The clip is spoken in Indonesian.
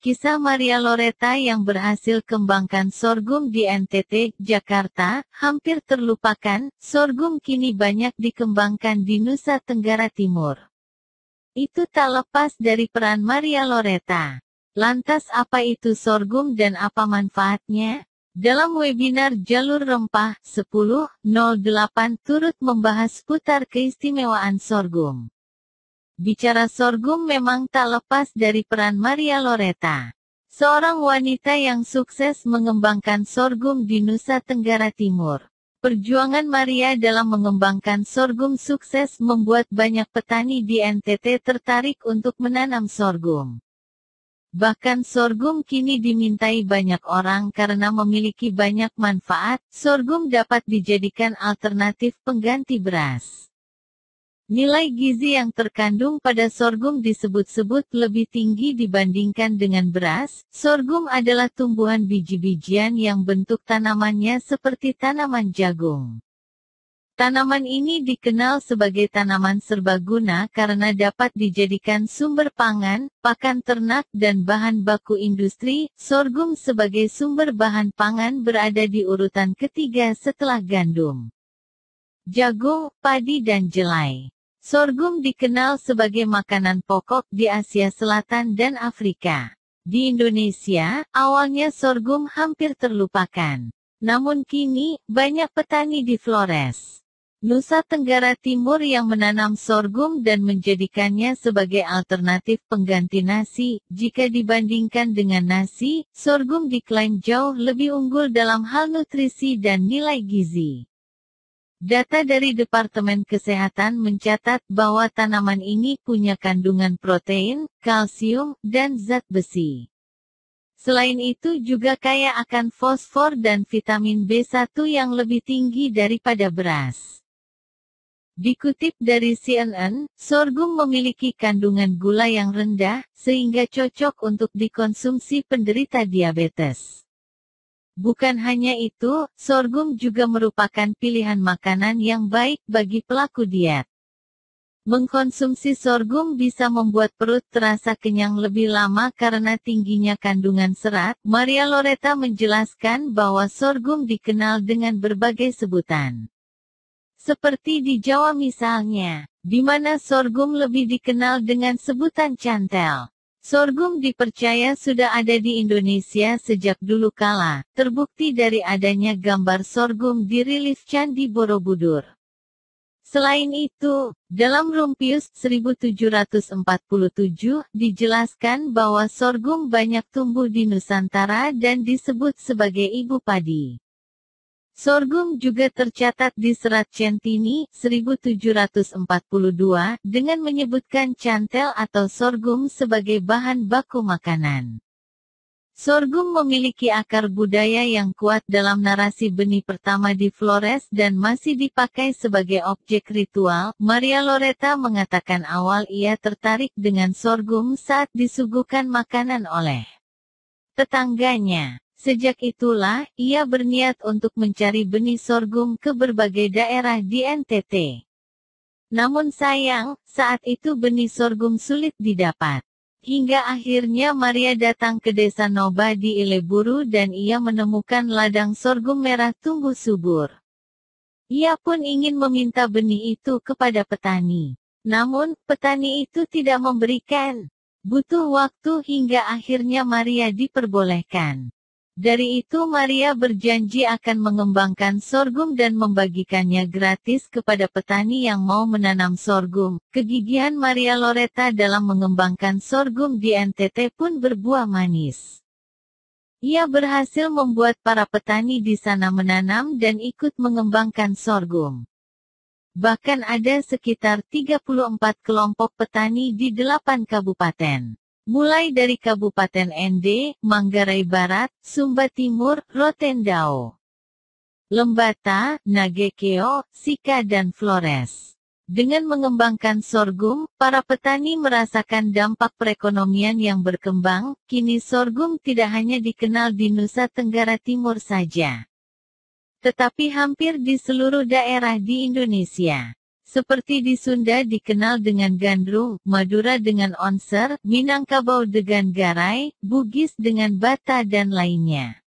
Kisah Maria Loretta yang berhasil kembangkan sorghum di NTT, Jakarta, hampir terlupakan. Sorghum kini banyak dikembangkan di Nusa Tenggara Timur. Itu tak lepas dari peran Maria Loretta. Lantas apa itu sorghum dan apa manfaatnya? Dalam webinar Jalur Rempah 10.08 turut membahas putar keistimewaan sorghum. Bicara sorghum memang tak lepas dari peran Maria Loretta. Seorang wanita yang sukses mengembangkan sorghum di Nusa Tenggara Timur. Perjuangan Maria dalam mengembangkan sorghum sukses membuat banyak petani di NTT tertarik untuk menanam sorghum. Bahkan sorghum kini dimintai banyak orang karena memiliki banyak manfaat. Sorghum dapat dijadikan alternatif pengganti beras. Nilai gizi yang terkandung pada sorghum disebut-sebut lebih tinggi dibandingkan dengan beras. Sorghum adalah tumbuhan biji-bijian yang bentuk tanamannya seperti tanaman jagung. Tanaman ini dikenal sebagai tanaman serbaguna karena dapat dijadikan sumber pangan, pakan ternak dan bahan baku industri. Sorghum sebagai sumber bahan pangan berada di urutan ketiga setelah gandum, jagung, padi dan jelai. Sorghum dikenal sebagai makanan pokok di Asia Selatan dan Afrika. Di Indonesia, awalnya sorghum hampir terlupakan. Namun kini, banyak petani di Flores, Nusa Tenggara Timur yang menanam sorghum dan menjadikannya sebagai alternatif pengganti nasi. Jika dibandingkan dengan nasi, sorghum diklaim jauh lebih unggul dalam hal nutrisi dan nilai gizi. Data dari Departemen Kesehatan mencatat bahwa tanaman ini punya kandungan protein, kalsium, dan zat besi. Selain itu juga kaya akan fosfor dan vitamin B1 yang lebih tinggi daripada beras. Dikutip dari CNN, sorghum memiliki kandungan gula yang rendah, sehingga cocok untuk dikonsumsi penderita diabetes. Bukan hanya itu, sorghum juga merupakan pilihan makanan yang baik bagi pelaku diet. Mengkonsumsi sorghum bisa membuat perut terasa kenyang lebih lama karena tingginya kandungan serat. Maria Loretta menjelaskan bahwa sorghum dikenal dengan berbagai sebutan. Seperti di Jawa misalnya, di mana sorghum lebih dikenal dengan sebutan cantel. Sorghum dipercaya sudah ada di Indonesia sejak dulu kala, terbukti dari adanya gambar sorghum di relief Candi Borobudur. Selain itu, dalam Rumpius 1747, dijelaskan bahwa sorghum banyak tumbuh di Nusantara dan disebut sebagai ibu padi. Sorghum juga tercatat di Serat Centini, 1742, dengan menyebutkan cantel atau sorghum sebagai bahan baku makanan. Sorghum memiliki akar budaya yang kuat dalam narasi benih pertama di Flores dan masih dipakai sebagai objek ritual. Maria Loretta mengatakan awal ia tertarik dengan sorghum saat disuguhkan makanan oleh tetangganya. Sejak itulah, ia berniat untuk mencari benih sorghum ke berbagai daerah di NTT. Namun sayang, saat itu benih sorghum sulit didapat. Hingga akhirnya Maria datang ke desa Noba di Ileburu dan ia menemukan ladang sorghum merah tumbuh subur. Ia pun ingin meminta benih itu kepada petani. Namun, petani itu tidak memberikan. Butuh waktu hingga akhirnya Maria diperbolehkan. Dari itu Maria berjanji akan mengembangkan sorghum dan membagikannya gratis kepada petani yang mau menanam sorghum. Kegigihan Maria Loretta dalam mengembangkan sorghum di NTT pun berbuah manis. Ia berhasil membuat para petani di sana menanam dan ikut mengembangkan sorghum. Bahkan ada sekitar 34 kelompok petani di 8 kabupaten. Mulai dari Kabupaten Ende, Manggarai Barat, Sumba Timur, Rotendao, Lembata, Nagekeo, Sika dan Flores. Dengan mengembangkan sorghum, para petani merasakan dampak perekonomian yang berkembang. Kini sorghum tidak hanya dikenal di Nusa Tenggara Timur saja, tetapi hampir di seluruh daerah di Indonesia. Seperti di Sunda dikenal dengan gandrung, Madura dengan onser, Minangkabau dengan garai, Bugis dengan bata dan lainnya.